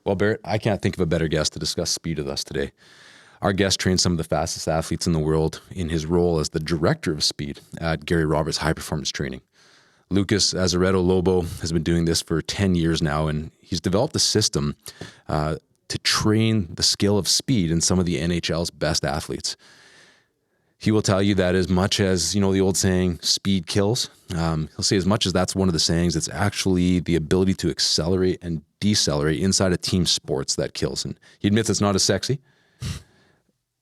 Well, Barrett, I can't think of a better guest to discuss speed with us today. Our guest trains some of the fastest athletes in the world in his role as the director of speed at Gary Roberts High Performance Training. Lucas Azaretto Lobo has been doing this for 10 years now, and he's developed a system to train the skill of speed in some of the NHL's best athletes. He will tell you that as much as, the old saying, speed kills, he'll say as much as that's one of the sayings, it's actually the ability to accelerate and decelerate inside of team sports that kills. And he admits it's not as sexy,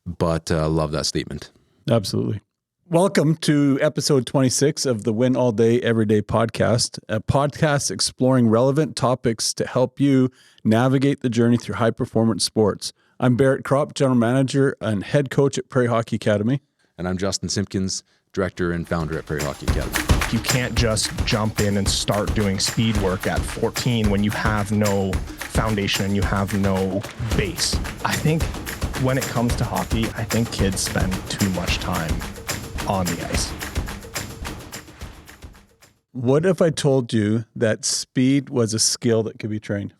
but love that statement. Absolutely. Welcome to episode 26 of the Win All Day Everyday podcast, a podcast exploring relevant topics to help you navigate the journey through high performance sports. I'm Barrett Kropp, general manager and head coach at Prairie Hockey Academy. And I'm Justin Simpkins, director and founder at Prairie Hockey Academy. You can't just jump in and start doing speed work at 14 when you have no foundation and you have no base. I think when it comes to hockey, I think kids spend too much time on the ice. What if I told you that speed was a skill that could be trained?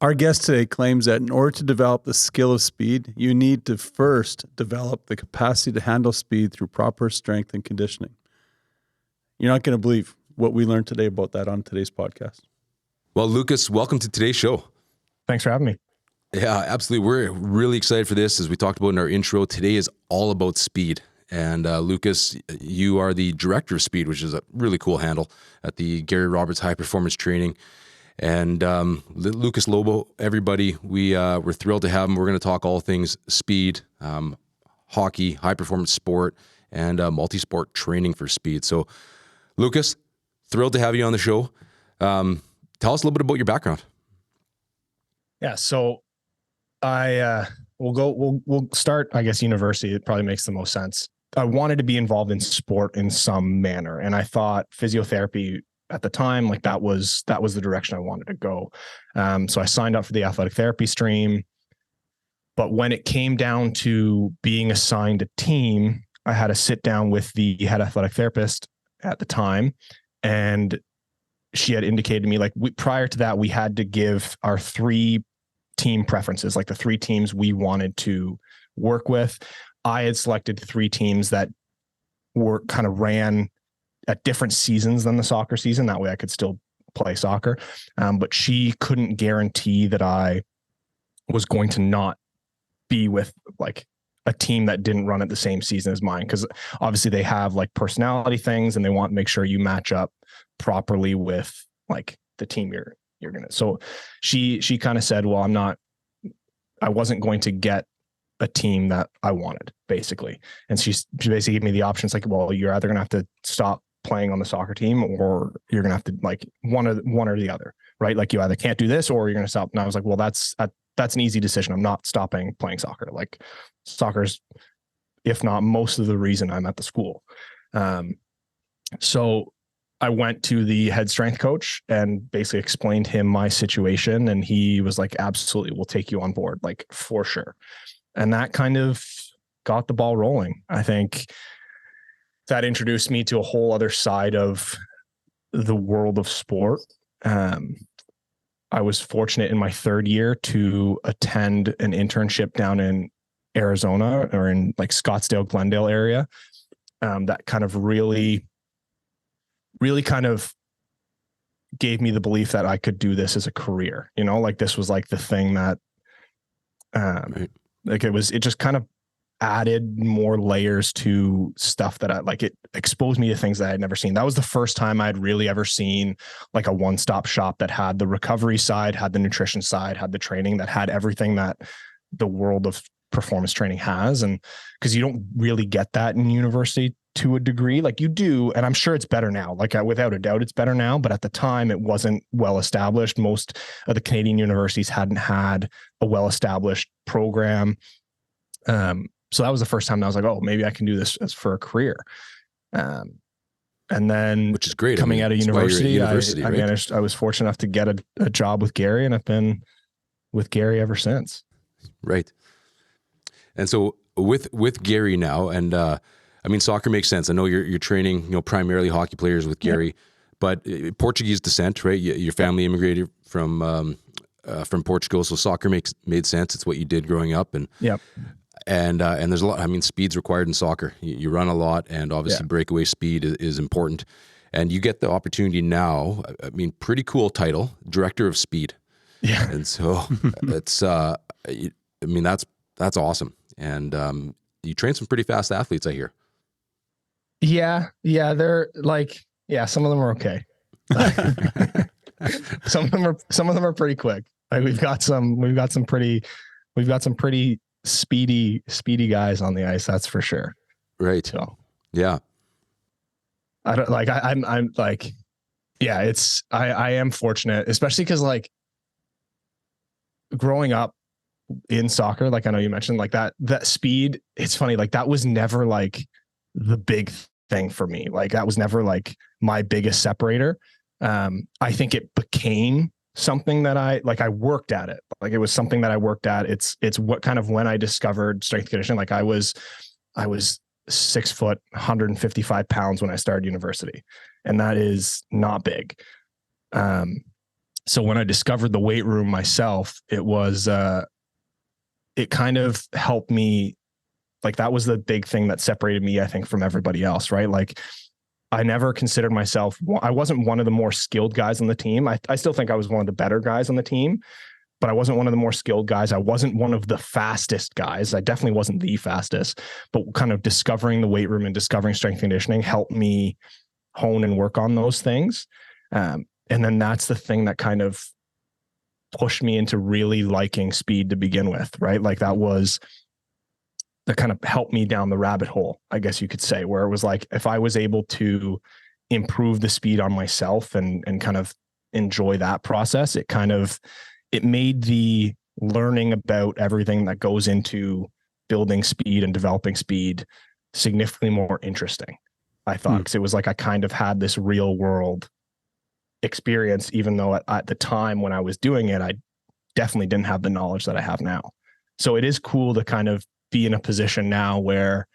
Our guest today claims that in order to develop the skill of speed, you need to first develop the capacity to handle speed through proper strength and conditioning. You're not going to believe what we learned today about that on today's podcast. Well, Lucas, welcome to today's show. Thanks for having me. Yeah, absolutely. We're really excited for this. As we talked about in our intro, today is all about speed. And Lucas, you are the director of speed, which is a really cool handle at the Gary Roberts High Performance Training. And Lucas Lobo, everybody, we're thrilled to have him. We're going to talk all things speed, hockey, high performance sport, and multi-sport training for speed. So, Lucas, thrilled to have you on the show. Tell us a little bit about your background. Yeah, so we'll start, I guess, university. It probably makes the most sense. I wanted to be involved in sport in some manner, and I thought physiotherapy at the time, like that was the direction I wanted to go. So I signed up for the athletic therapy stream. But when it came down to being assigned a team, I had to sit down with the head athletic therapist at the time. And she had indicated to me, like, prior to that, we had to give our 3 team preferences, like the 3 teams we wanted to work with. I had selected 3 teams that were kind of ran at different seasons than the soccer season. That way I could still play soccer. But she couldn't guarantee that I was going to not be with like a team that didn't run at the same season as mine. Cause obviously they have like personality things and they want to make sure you match up properly with like the team you're going to. So she kind of said, well, I wasn't going to get a team that I wanted, basically. And she basically gave me the options like, well, you're either going to have to stop playing on the soccer team or you're going to have to like one or the other, right? Like you either can't do this or you're going to stop. And I was like, well, that's an easy decision. I'm not stopping playing soccer. Like soccer's, if not most of the reason I'm at the school. So I went to the head strength coach and basically explained him my situation. And he was like, absolutely, we'll take you on board, like for sure. And that kind of got the ball rolling. I think that introduced me to a whole other side of the world of sport. I was fortunate in my 3rd year to attend an internship down in Arizona or in like Scottsdale, Glendale area. That kind of really kind of gave me the belief that I could do this as a career, like this was like the thing that, like it just kind of added more layers to stuff that it exposed me to things that I had never seen. That was the first time I'd really ever seen like a one-stop shop that had the recovery side, had the nutrition side, had the training, that had everything that the world of performance training has. And because you don't really get that in university to a degree, like you do. And I'm sure it's better now, like without a doubt, it's better now. But at the time it wasn't well established. Most of the Canadian universities hadn't had a well-established program. So that was the first time that I was like, oh, maybe I can do this as for a career. And then, which is great. Coming out of university, right? managed. I was fortunate enough to get a job with Gary, and I've been with Gary ever since. Right. And so with Gary now, and soccer makes sense. I know you're training, primarily hockey players with Gary, but Portuguese descent, right? Your family immigrated from from Portugal, so soccer made sense. It's what you did growing up, and Yep. and there's a lot. I mean, speed's required in soccer. You run a lot, and obviously breakaway speed is important. And you get the opportunity now. I mean, pretty cool title, director of speed. Yeah. And so it's, I mean, that's awesome. And you train some pretty fast athletes, I hear. Yeah. Yeah. They're like, yeah, some of them are okay. Some of them are pretty quick. Like we've got some pretty speedy guys on the ice. That's for sure. Right. So, yeah. I don't like, I'm like, yeah, I am fortunate, especially because like growing up in soccer, like I know you mentioned like that speed, it's funny. Like that was never like the big thing for me. Like that was never like my biggest separator. I think it became something that I worked at it. Like it was something that I worked at. It's what kind of when I discovered strength conditioning, like I was 6 foot, 155 pounds when I started university, and that is not big. So when I discovered the weight room myself, it was, it kind of helped me. Like that was the big thing that separated me, I think, from everybody else, right? Like I never considered myself, I wasn't one of the more skilled guys on the team. I still think I was one of the better guys on the team, but I wasn't one of the more skilled guys. I wasn't one of the fastest guys. I definitely wasn't the fastest, but kind of discovering the weight room and discovering strength conditioning helped me hone and work on those things. And then that's the thing that kind of pushed me into really liking speed to begin with, right? Like that kind of helped me down the rabbit hole, I guess you could say, where it was like, if I was able to improve the speed on myself and kind of enjoy that process, it made the learning about everything that goes into building speed and developing speed significantly more interesting, I thought, because it was like I kind of had this real world experience, even though at the time when I was doing it, I definitely didn't have the knowledge that I have now. So it is cool to kind of be in a position now where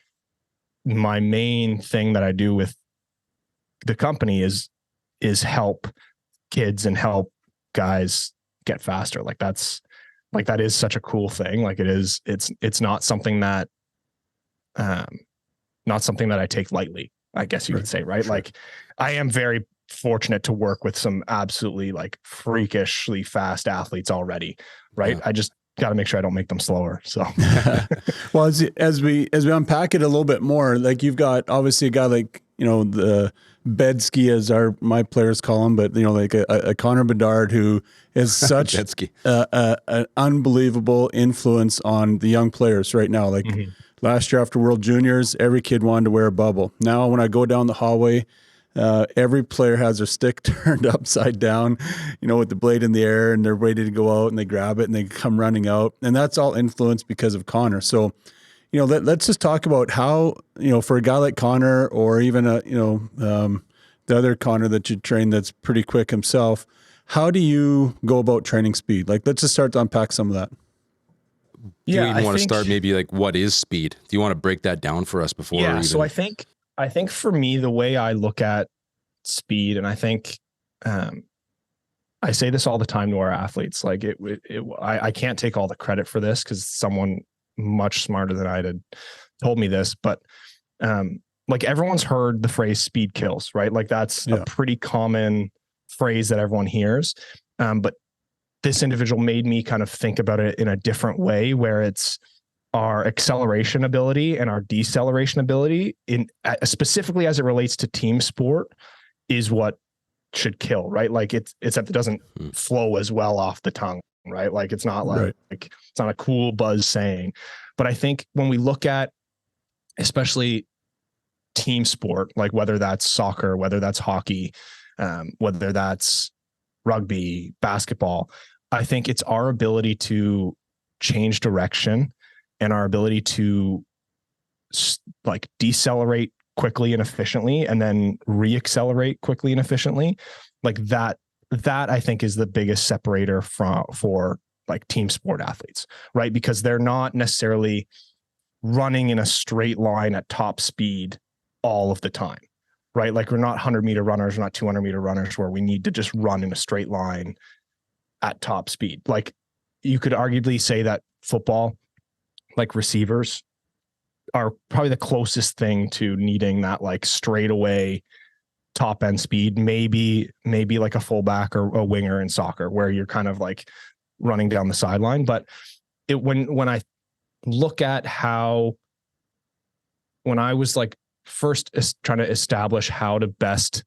my main thing that I do with the company is help kids and help guys get faster. Like that is such a cool thing. Like it's not something that I take lightly, I guess you could say, right? Sure. Like I am very fortunate to work with some absolutely like freakishly fast athletes already, right? Yeah. I just got to make sure I don't make them slower. So, well, as we unpack it a little bit more, like you've got obviously a guy like, the Bedsky, as my players call him, but like a Connor Bedard, who is such an unbelievable influence on the young players right now. Like last year after World Juniors, every kid wanted to wear a bubble. Now when I go down the hallway, every player has their stick turned upside down, with the blade in the air, and they're ready to go out and they grab it and they come running out. And that's all influenced because of Connor. So, let's just talk about how, for a guy like Connor, or even the other Connor that you train that's pretty quick himself, how do you go about training speed? Like, let's just start to unpack some of that. Do you even want to start maybe like, what is speed? Do you want to break that down for us before? Yeah. So I think for me, the way I look at speed, and I think, I say this all the time to our athletes, like I can't take all the credit for this because someone much smarter than I had told me this, but, like everyone's heard the phrase speed kills, right? Like that's a pretty common phrase that everyone hears. But this individual made me kind of think about it in a different way, where it's our acceleration ability and our deceleration ability specifically as it relates to team sport is what should kill, right? Like except it doesn't flow as well off the tongue, right? Like it's not like it's not a cool buzz saying. But I think when we look at especially team sport, like whether that's soccer, whether that's hockey, whether that's rugby, basketball, I think it's our ability to change direction and our ability to like decelerate quickly and efficiently and then reaccelerate quickly and efficiently. Like that I think is the biggest separator for like team sport athletes, right? Because they're not necessarily running in a straight line at top speed all of the time, right? Like we're not 100-meter runners, we're not 200-meter runners where we need to just run in a straight line at top speed. Like you could arguably say that football, like receivers, are probably the closest thing to needing that like straightaway top end speed, maybe like a fullback or a winger in soccer where you're kind of like running down the sideline. But when I look at how, when I was like first trying to establish how to best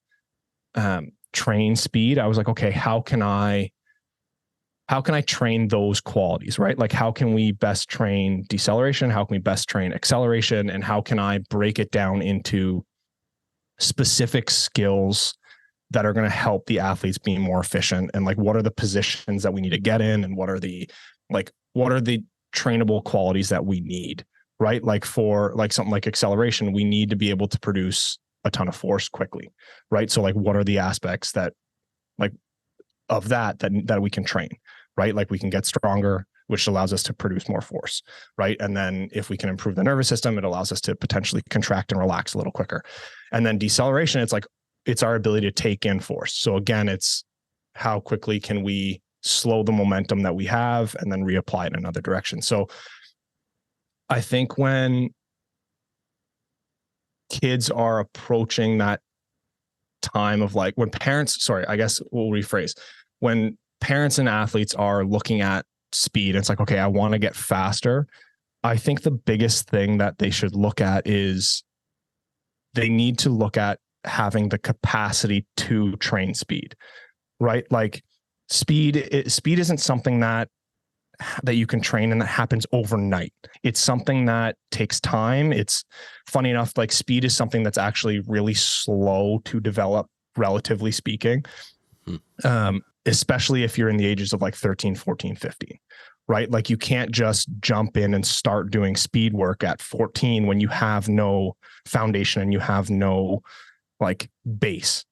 train speed, I was like, okay, how can I train those qualities, right? Like how can we best train deceleration? How can we best train acceleration? And how can I break it down into specific skills that are going to help the athletes be more efficient? And like, what are the positions that we need to get in? And what are the trainable qualities that we need, right? Like for like something like acceleration, we need to be able to produce a ton of force quickly, right? So like, what are the aspects that like of that we can train, right? Like we can get stronger, which allows us to produce more force, right? And then if we can improve the nervous system, it allows us to potentially contract and relax a little quicker. And then deceleration, it's our ability to take in force. So again, it's how quickly can we slow the momentum that we have and then reapply it in another direction. So I think when kids are approaching that time of like when parents, sorry, I guess we'll rephrase. When parents and athletes are looking at speed, it's like, okay, I want to get faster. I think the biggest thing that they should look at is they need to look at having the capacity to train speed, right? Like speed isn't something that you can train and that happens overnight. It's something that takes time. It's funny enough, like speed is something that's actually really slow to develop, relatively speaking. Especially if you're in the ages of like 13, 14, 15, right? Like you can't just jump in and start doing speed work at 14 when you have no foundation and you have no like base,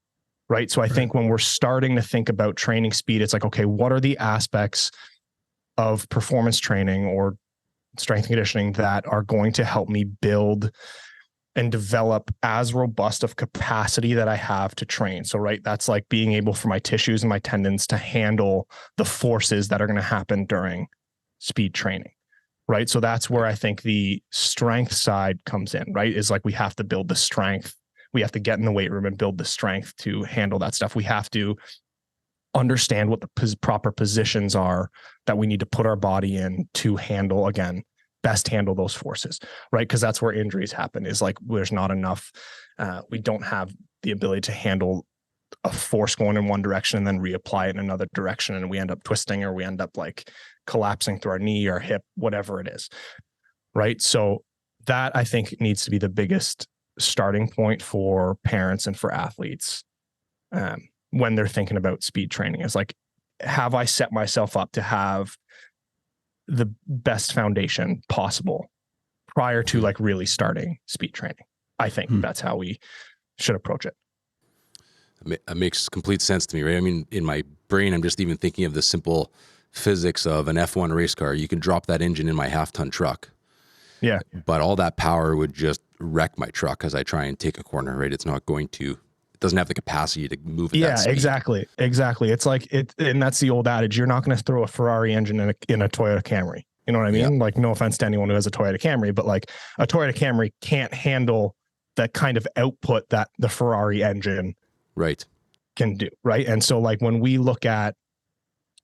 right? So I think when we're starting to think about training speed, it's like, okay, what are the aspects of performance training or strength and conditioning that are going to help me build and develop as robust of capacity that I have to train? So, right, that's like being able for my tissues and my tendons to handle the forces that are going to happen during speed training, right? So that's where I think the strength side comes in, right? Is like we have to build the strength. We have to get in the weight room and build the strength to handle that stuff. We have to understand what the proper positions are that we need to put our body in to handle, again, best handle those forces, right? Because that's where injuries happen, is like there's not enough, we don't have the ability to handle a force going in one direction and then reapply it in another direction. And we end up twisting, or we end up like collapsing through our knee or hip, whatever it is, right? So that I think needs to be the biggest starting point for parents and for athletes when they're thinking about speed training. Is like, have I set myself up to have the best foundation possible prior to like really starting speed training? I think that's how we should approach it. It makes complete sense to me, right? I mean, in my brain, I'm just even thinking of the simple physics of an F1 race car. You can drop that engine in my half-ton truck. Yeah. But all that power would just wreck my truck as I try and take a corner, right? It's not going to, it doesn't have the capacity to move at that speed. Exactly. It's like it, and that's the old adage. You're not going to throw a Ferrari engine in a Toyota Camry. You know what I mean? Like, no offense to anyone who has a Toyota Camry, but like a Toyota Camry can't handle that kind of output that the Ferrari engine can do. Right. And so like when we look at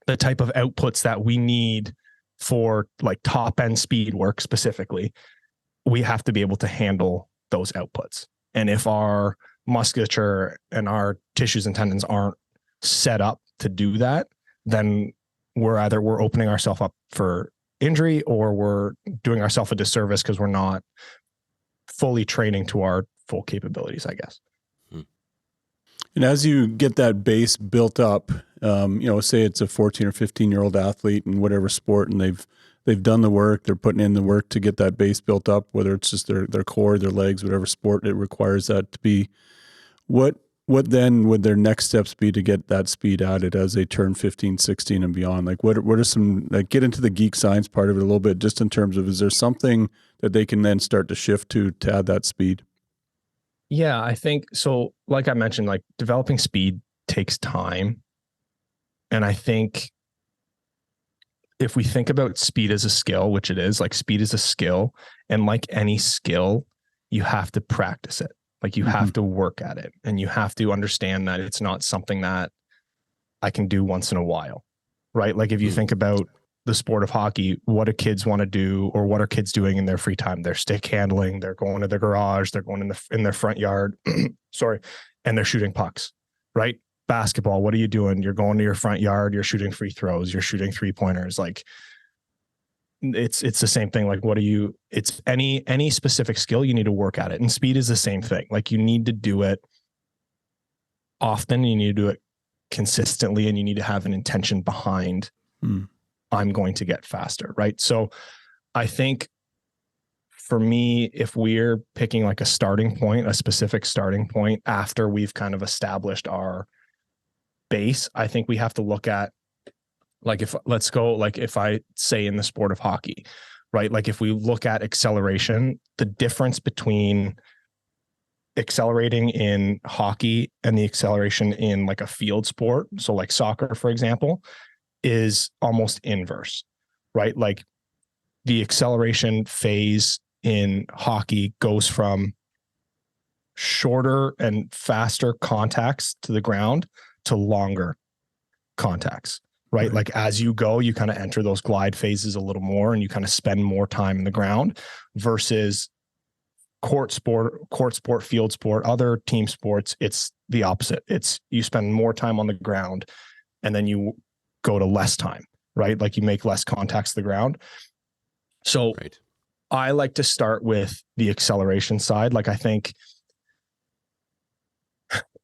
the type of outputs that we need for like top end speed work specifically, we have to be able to handle those outputs. And if our musculature and our tissues and tendons aren't set up to do that, then we're opening ourselves up for injury, or we're doing ourselves a disservice because we're not fully training to our full capabilities, I guess. And as you get that base built up, say it's a 14 or 15-year-old athlete in whatever sport, and they've done the work, they're putting in the work to get that base built up, whether it's just their core, their legs, whatever sport it requires that to be. What then would their next steps be to get that speed added as they turn 15, 16 and beyond? Like what are some, like, get into the geek science part of it a little bit, just in terms of, is there something that they can then start to shift to add that speed? Yeah, I think so. Like I mentioned, like developing speed takes time. And I think if we think about speed as a skill, which it is, like speed is a skill, and like any skill, you have to practice it. Like you have to work at it, and you have to understand that it's not something that I can do once in a while, right? Like if you think about the sport of hockey, what do kids want to do, or what are kids doing in their free time? They're stick handling, they're going to their garage, they're going in their front yard, sorry, and they're shooting pucks, right? Basketball, what are you doing? You're going to your front yard, you're shooting free throws, you're shooting 3-pointers. Like it's the same thing. Like it's any specific skill, you need to work at it. And speed is the same thing. Like you need to do it often, you need to do it consistently, and you need to have an intention behind I'm going to get faster, right? So I think for me, if we're picking like a starting point, a specific starting point after we've kind of established our base, I think we have to look at, like, if I say in the sport of hockey, right? Like if we look at acceleration, the difference between accelerating in hockey and the acceleration in like a field sport, so like soccer, for example, is almost inverse, right? Like the acceleration phase in hockey goes from shorter and faster contacts to the ground to longer contacts, right? Like as you go, you kind of enter those glide phases a little more, and you kind of spend more time in the ground, versus court sport, field sport, other team sports. It's the opposite. It's you spend more time on the ground, and then you go to less time, right? Like you make less contacts to the ground. So I like to start with the acceleration side. Like I think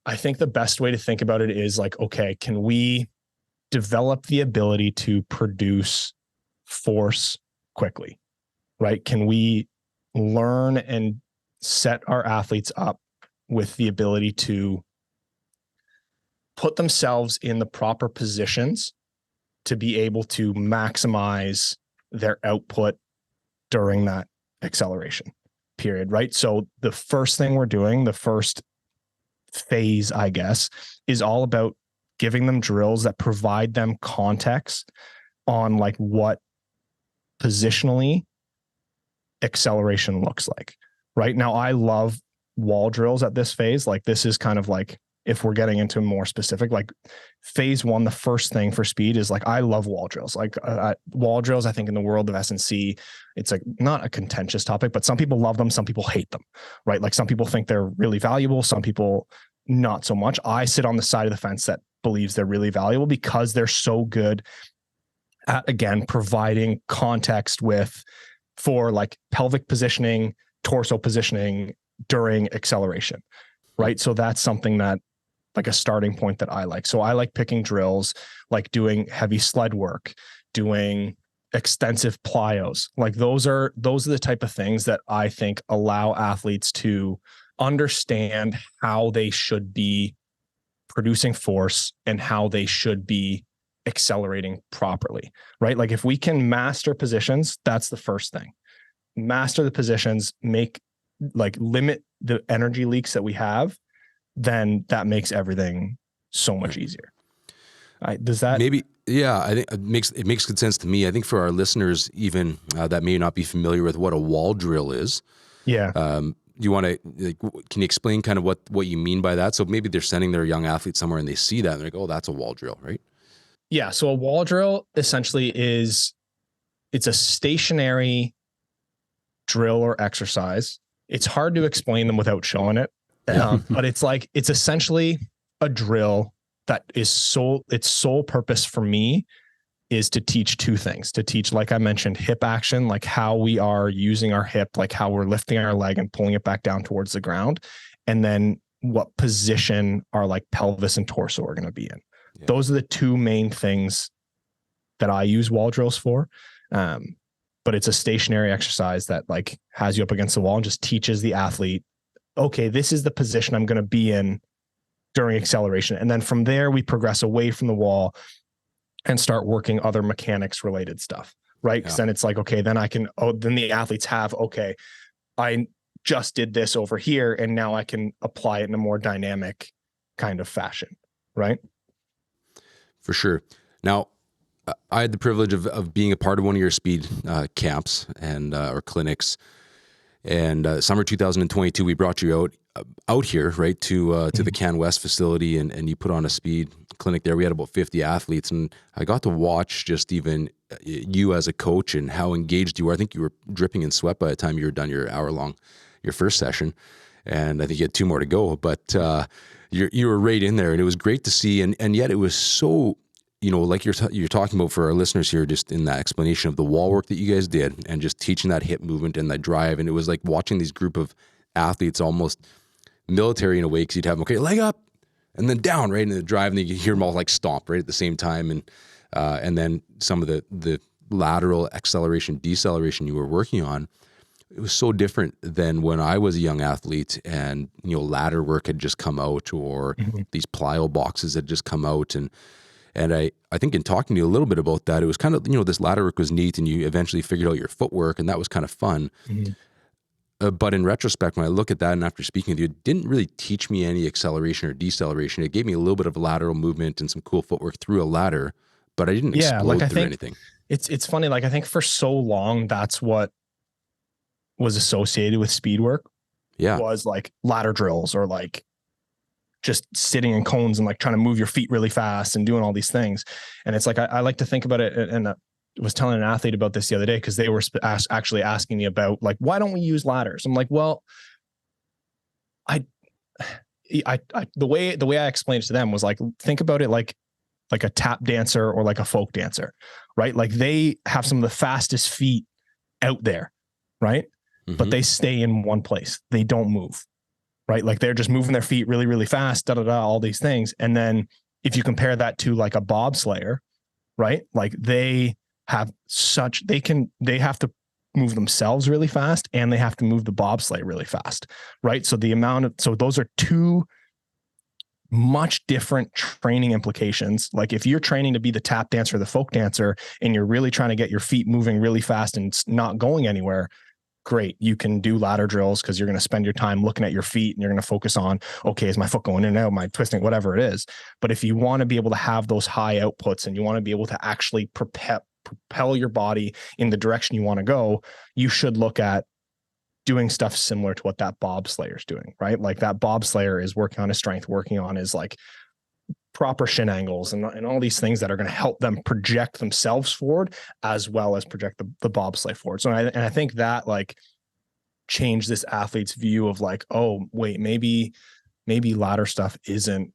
the best way to think about it is like, okay, can we develop the ability to produce force quickly, right? Can we learn and set our athletes up with the ability to put themselves in the proper positions to be able to maximize their output during that acceleration period, right? So the first thing we're doing, the first phase, I guess, is all about giving them drills that provide them context on like what positionally acceleration looks like. Right now, I love wall drills at this phase. Like this is kind of like, if we're getting into more specific, like phase one, the first thing for speed is like, I love wall drills. Like wall drills, I think in the world of S&C, it's like not a contentious topic, but some people love them. Some people hate them, right? Like some people think they're really valuable. Some people not so much. I sit on the side of the fence that believes they're really valuable because they're so good at, again, providing context for like pelvic positioning, torso positioning during acceleration, right? So that's something that like a starting point that I like. So I like picking drills, like doing heavy sled work, doing extensive plyos. Like those are the type of things that I think allow athletes to understand how they should be producing force and how they should be accelerating properly, right? Like if we can master positions, that's the first thing. Master the positions, limit the energy leaks that we have, then that makes everything so much easier. Does that maybe? Yeah, I think it makes good sense to me. I think for our listeners, even that may not be familiar with what a wall drill is. Yeah. You want to, can you explain kind of what you mean by that? So maybe they're sending their young athlete somewhere and they see that and they're like, oh, that's a wall drill, right? Yeah. So a wall drill essentially it's a stationary drill or exercise. It's hard to explain them without showing it. But it's essentially a drill that is its sole purpose for me is to teach two things. To teach, like I mentioned, hip action, like how we are using our hip, like how we're lifting our leg and pulling it back down towards the ground. And then what position our like pelvis and torso are going to be in. Yeah. Those are the two main things that I use wall drills for. But it's a stationary exercise that like has you up against the wall and just teaches the athlete, okay, this is the position I'm going to be in during acceleration. And then from there, we progress away from the wall and start working other mechanics related stuff, right? Because then it's like, okay, then then the athletes have, okay, I just did this over here and now I can apply it in a more dynamic kind of fashion, right? For sure. Now, I had the privilege of being a part of one of your speed camps and or clinics. And summer 2022, we brought you out here, right, to the Can West facility, and you put on a speed clinic there. We had about 50 athletes, and I got to watch just even you as a coach and how engaged you were. I think you were dripping in sweat by the time you were done your first session, and I think you had 2 more to go. But you were right in there, and it was great to see. And yet it was so, like you're talking about for our listeners here, just in that explanation of the wall work that you guys did, and just teaching that hip movement and that drive. And it was like watching these group of athletes, almost military in a way, because you'd have them, okay, leg up, and then down, right, in the drive, and then you hear them all like stomp right at the same time, and then some of the lateral acceleration, deceleration you were working on. It was so different than when I was a young athlete, and ladder work had just come out, or these plyo boxes had just come out, and I think in talking to you a little bit about that, it was kind of, this ladder work was neat, and you eventually figured out your footwork, and that was kind of fun. But in retrospect, when I look at that, and after speaking with you, it didn't really teach me any acceleration or deceleration. It gave me a little bit of lateral movement and some cool footwork through a ladder, but I didn't explode through anything. It's funny. Like, I think for so long, that's what was associated with speed work. Yeah. Was like ladder drills, or like just sitting in cones and like trying to move your feet really fast and doing all these things. And it's like, I like to think about it, and I was telling an athlete about this the other day, because they were actually asking me about, like, why don't we use ladders? I'm like, well, the way I explained it to them was like, think about it like a tap dancer or like a folk dancer, right? Like, they have some of the fastest feet out there, right? But they stay in one place. They don't move, right? Like, they're just moving their feet really, really fast, all these things. And then if you compare that to like a bobslayer, right? Like, they have they have to move themselves really fast, and they have to move the bobsleigh really fast, right? So those are 2 much different training implications. Like, if you're training to be the tap dancer or the folk dancer, and you're really trying to get your feet moving really fast and not going anywhere, great. You can do ladder drills, because you're going to spend your time looking at your feet, and you're going to focus on, okay, is my foot going in and out, am I twisting, whatever it is. But if you want to be able to have those high outputs, and you want to be able to actually propel your body in the direction you want to go, you should look at doing stuff similar to what that bobslayer is doing, right? Like, that bobslayer is working on his strength, working on his like proper shin angles and all these things that are going to help them project themselves forward, as well as project the bobsleigh forward. So I think that like changed this athlete's view of like, oh wait, maybe ladder stuff isn't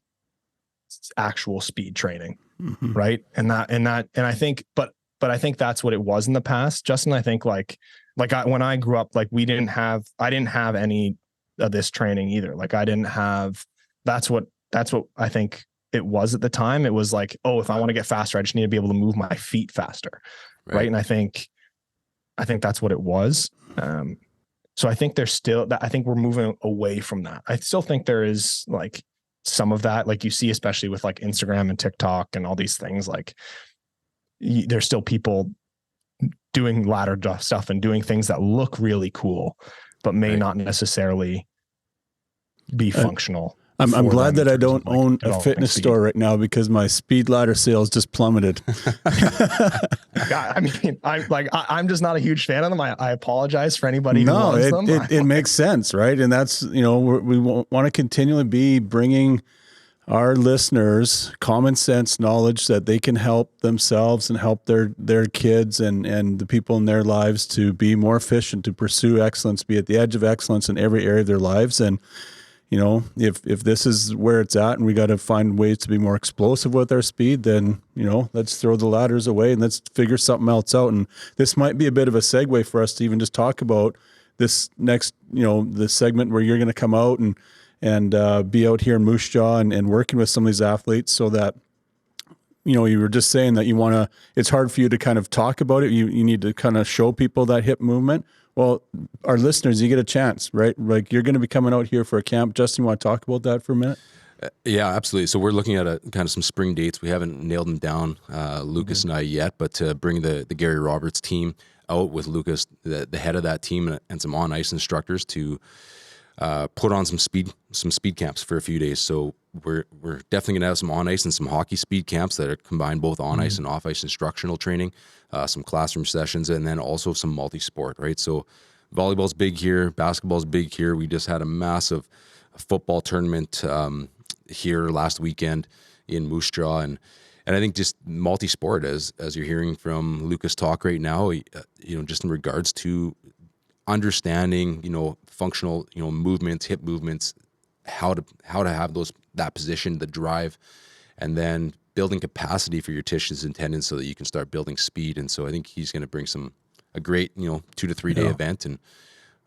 actual speed training, right? And I think, but I think that's what it was in the past, Justin. I think when I grew up, like, I didn't have any of this training either. Like, that's what I think it was at the time. It was like, oh, if I want to get faster, I just need to be able to move my feet faster. Right. And I think that's what it was. So I think there's still that. I think we're moving away from that. I still think there is like some of that, like you see, especially with like Instagram and TikTok and all these things, like there's still people doing ladder stuff and doing things that look really cool, but may not necessarily be functional. I'm glad that I don't own a fitness store right now, because my speed ladder sales just plummeted. I mean, I'm just not a huge fan of them. I apologize for anybody who wants them. It makes sense, right? And that's, we want to continually be bringing our listeners common sense knowledge that they can help themselves and help their kids and the people in their lives to be more efficient, to pursue excellence, be at the edge of excellence in every area of their lives. And if this is where it's at, and we got to find ways to be more explosive with our speed, then, let's throw the ladders away and let's figure something else out. And this might be a bit of a segue for us to even just talk about this next, the segment where you're going to come out and be out here in Moose Jaw and working with some of these athletes, so that, you were just saying that it's hard for you to kind of talk about it. You need to kind of show people that hip movement. Well, our listeners, you get a chance, right? Like, you're going to be coming out here for a camp. Justin, you want to talk about that for a minute? Yeah, absolutely. So we're looking at kind of some spring dates. We haven't nailed them down, Lucas and I, yet, but to bring the Gary Roberts team out with Lucas, the head of that team, and some on-ice instructors to put on some speed camps for a few days. So we're definitely going to have some on ice and some hockey speed camps that are combined both on ice and off ice instructional training, some classroom sessions, and then also some multi-sport, right? So volleyball's big here, basketball's big here. We just had a massive football tournament here last weekend in Moose Jaw, and I think just multi-sport, as you're hearing from Lucas talk right now, just in regards to understanding, functional, movements, hip movements, how to have that position, the drive, and then building capacity for your tissues and tendons so that you can start building speed. And so I think he's going to bring a great, 2 to 3 day event. And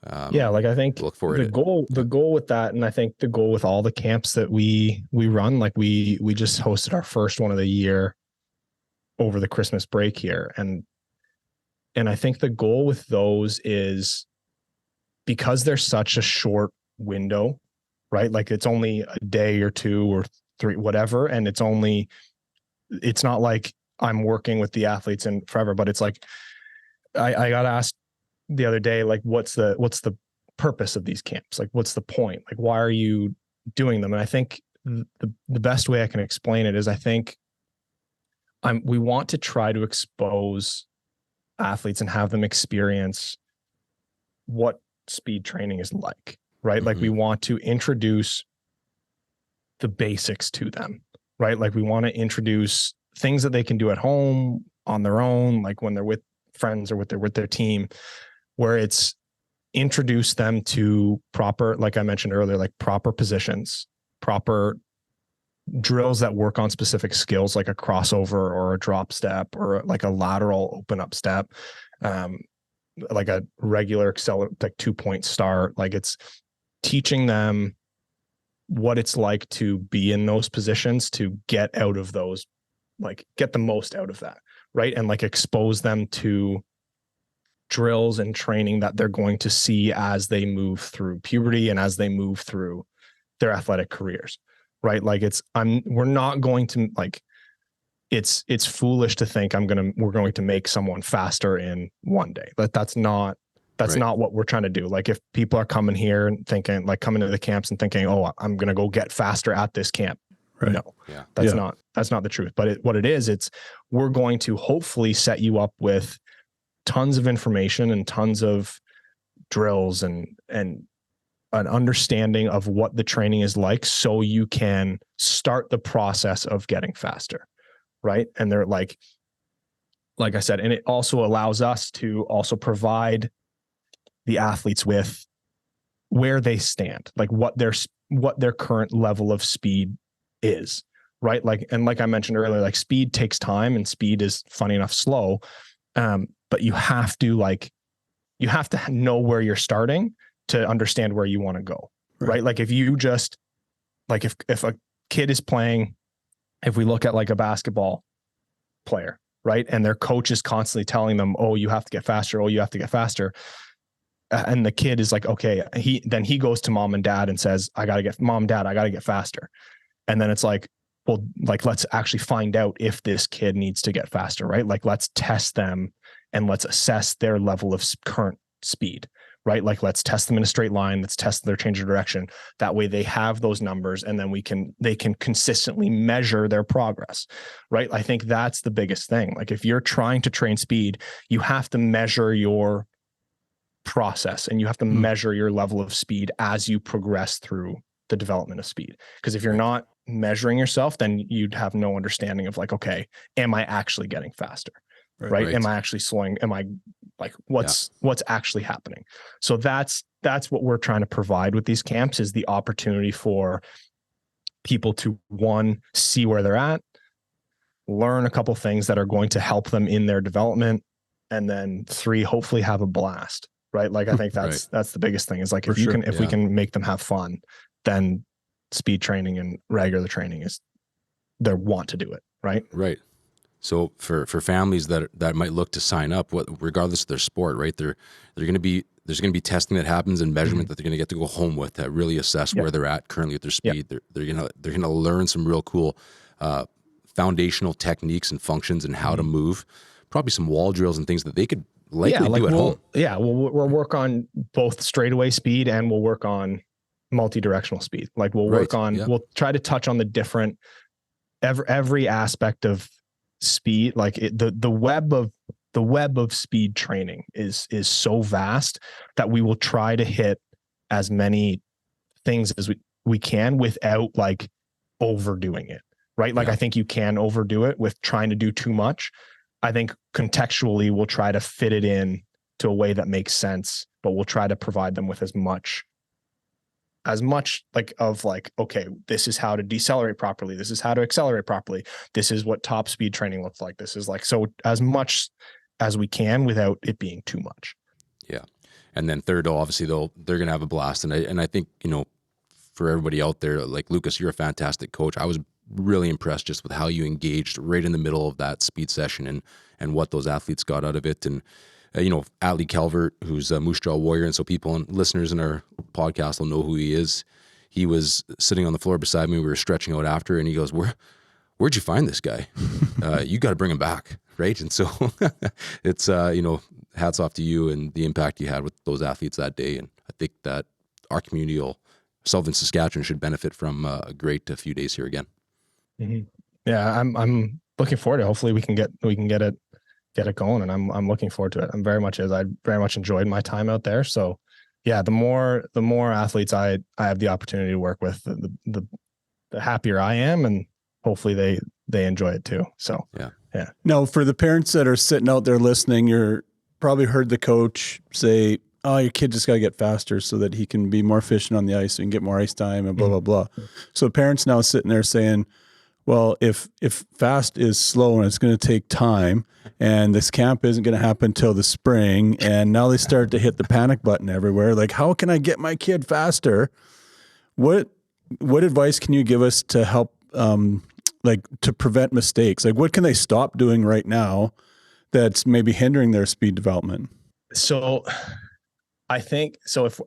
I think look forward the goal with that, and I think the goal with all the camps that we run, like we just hosted our first one of the year over the Christmas break here, and I think the goal with those is, because there's such a short window, right? Like it's only a day or 2 or 3, whatever, and it's not like I'm working with the athletes and forever, but it's like I got asked the other day, like, what's the purpose of these camps? Like, what's the point? Like, why are you doing them? And I think the best way I can explain it is, I think we want to try to expose athletes and have them experience what speed training is like, right? Mm-hmm. Like we want to introduce the basics to them, right? Like we want to introduce things that they can do at home on their own, like when they're with friends or with their team, where it's introduce them to proper, like I mentioned earlier, like proper positions, proper drills that work on specific skills, like a crossover or a drop step or like a lateral open up step, like a regular like 2-point start. Like it's teaching them what it's like to be in those positions, to get out of those, like get the most out of that, right? And like expose them to drills and training that they're going to see as they move through puberty and as they move through their athletic careers, right? Like we're not going to, like, it's foolish to think we're going to make someone faster in one day. That's not what we're trying to do. Like if people are coming here and thinking, like coming to the camps and thinking, oh, I'm going to go get faster at this camp. Right. No, that's not the truth. But what it is, we're going to hopefully set you up with tons of information and tons of drills and an understanding of what the training is like, so you can start the process of getting faster. Right. And they're like I said, and it also allows us to also provide the athletes with where they stand, like what their current level of speed is. Right. Like I mentioned earlier, like speed takes time, and speed is, funny enough, slow. But you have to know where you're starting to understand where you want to go. Right. Like if you just, like if a kid is playing, if we look at like a basketball player, right, and their coach is constantly telling them, oh, you have to get faster. Oh, you have to get faster. And the kid is like, okay, he goes to mom and dad and says, mom, dad, I got to get faster. And then it's like, well, like, let's actually find out if this kid needs to get faster, right? Like, let's test them and let's assess their level of current speed, right? Like, let's test them in a straight line. Let's test their change of direction. That way they have those numbers, and then they can consistently measure their progress, right? I think that's the biggest thing. Like if you're trying to train speed, you have to measure your process and you have to measure your level of speed as you progress through the development of speed. Because if you're not measuring yourself, then you'd have no understanding of like, okay, am I actually getting faster? Right? Am I actually slowing? Am I like, what's actually happening? So that's what we're trying to provide with these camps, is the opportunity for people to, 1, see where they're at, learn a couple things that are going to help them in their development, and then 3, hopefully have a blast. Right. Like I think that's the biggest thing, is like, if we can make them have fun, then speed training and regular training they want to do it. Right. Right. So for families that might look to sign up, regardless of their sport, right, there's going to be testing that happens and measurement that they're going to get to go home with, that really assess where they're at currently with their speed. They're going to learn some real cool foundational techniques and functions and how to move, probably some wall drills and things that they could likely do at home. Yeah, we'll work on both straightaway speed, and we'll work on multi-directional speed. Like we'll Right. work on, Yeah. we'll try to touch on the different, every aspect of speed. Like the web of speed training is so vast that we will try to hit as many things as we can without like overdoing it. Right. Like Yeah. I think you can overdo it with trying to do too much. I think contextually we'll try to fit it in to a way that makes sense, but we'll try to provide them with as much like of like, okay, this is how to decelerate properly. This is how to accelerate properly. This is what top speed training looks like. This is like, so as much as we can without it being too much. Yeah. And then third, obviously they're going to have a blast. And I think, for everybody out there, like Lucas, you're a fantastic coach. I was really impressed just with how you engaged right in the middle of that speed session and what those athletes got out of it. And, Ali Calvert, who's a Moose Jaw Warrior. And so people and listeners in our podcast will know who he is. He was sitting on the floor beside me. We were stretching out after, and he goes, where'd you find this guy? You got to bring him back. Right. And so it's, hats off to you and the impact you had with those athletes that day. And I think that our community, Southern Saskatchewan, should benefit from a great few days here again. Mm-hmm. Yeah. I'm looking forward to it. Hopefully we can get it going, and I'm looking forward to it. I very much enjoyed my time out there. So yeah, the more athletes I have the opportunity to work with, the happier I am, and hopefully they enjoy it too. So yeah. Now, for the parents that are sitting out there listening, you're probably heard the coach say, "Oh, your kid just got to get faster so that he can be more efficient on the ice and get more ice time," and blah blah blah. So parents now sitting there saying, well, if fast is slow and it's going to take time, and this camp isn't going to happen till the spring, and now they start to hit the panic button everywhere. Like, how can I get my kid faster? What advice can you give us to help, like, to prevent mistakes? Like, what can they stop doing right now that's maybe hindering their speed development? So, I think so. If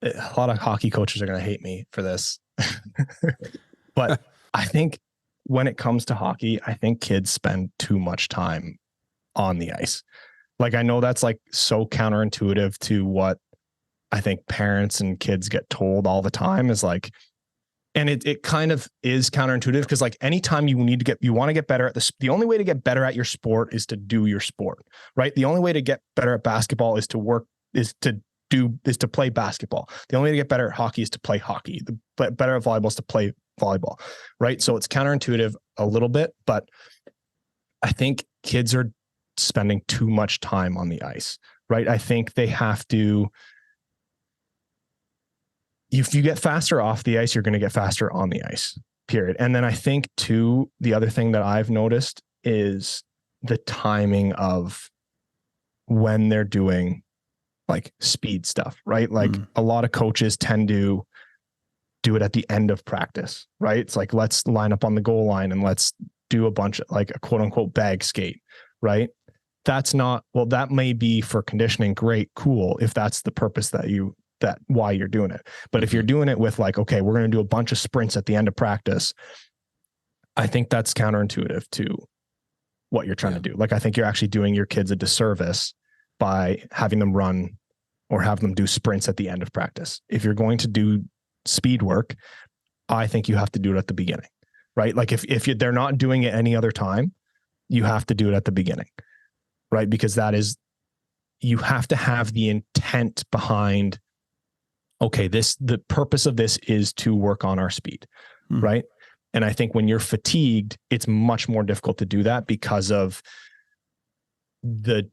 a lot of hockey coaches are going to hate me for this, but I think when it comes to hockey, I think kids spend too much time on the ice. Like, I know that's like so counterintuitive to what I think parents and kids get told all the time is like, and it kind of is counterintuitive because like anytime you want to get better at the only way to get better at your sport is to do your sport, right? The only way to get better at basketball is to play basketball. The only way to get better at hockey is to play hockey. Better at volleyball is to play volleyball, right? So it's counterintuitive a little bit, but I think kids are spending too much time on the ice, right? I think they have to, if you get faster off the ice, you're going to get faster on the ice, period. And then I think too, the other thing that I've noticed is the timing of when they're doing like speed stuff, right? Like a lot of coaches tend to do it at the end of practice, right? It's like, let's line up on the goal line and let's do a bunch of like a quote unquote bag skate, right? That's not, well, that may be for conditioning. Great. Cool. If that's the purpose why you're doing it. But if you're doing it with like, okay, we're going to do a bunch of sprints at the end of practice, I think that's counterintuitive to what you're trying to do. Like, I think you're actually doing your kids a disservice by having them run or have them do sprints at the end of practice. If you're going to do speed work, I think you have to do it at the beginning, right? Like if they're not doing it any other time, you have to do it at the beginning, right? Because you have to have the intent behind, okay, the purpose of this is to work on our speed, right? And I think when you're fatigued, it's much more difficult to do that because of the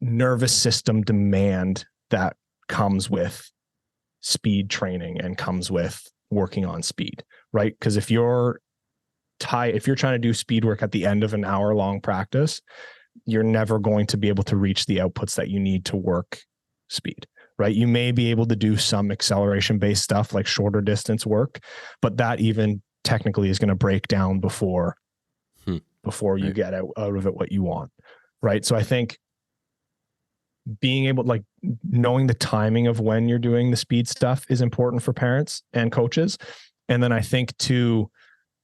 nervous system demand that comes with speed training and comes with working on speed, right? Because if you're trying to do speed work at the end of an hour-long practice, you're never going to be able to reach the outputs that you need to work speed, right? You may be able to do some acceleration-based stuff like shorter distance work, but that even technically is going to break down before you get out of it what you want, right? So I think being able, like, knowing the timing of when you're doing the speed stuff is important for parents and coaches. And then I think too,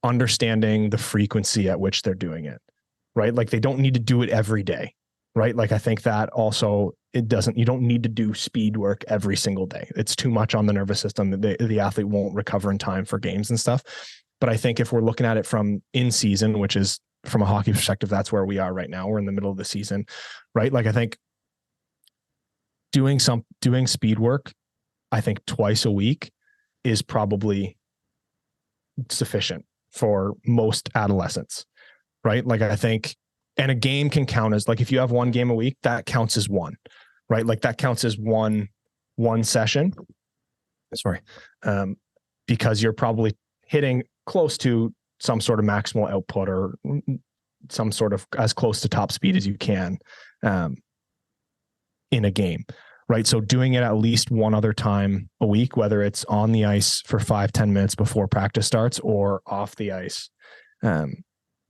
understanding the frequency at which they're doing it, right? Like, they don't need to do it every day, right? Like, I think that also you don't need to do speed work every single day. It's too much on the nervous system. The athlete won't recover in time for games and stuff. But I think if we're looking at it from in season, which is from a hockey perspective, that's where we are right now. We're in the middle of the season, right? Like I think doing speed work, I think twice a week is probably sufficient for most adolescents, right? Like I think, and a game can count as, like, if you have one game a week, that counts as one, right? Like that counts as one session. Sorry. Because you're probably hitting close to some sort of maximal output or some sort of as close to top speed as you can in a game, right? So doing it at least one other time a week, whether it's on the ice for 5-10 minutes before practice starts or off the ice,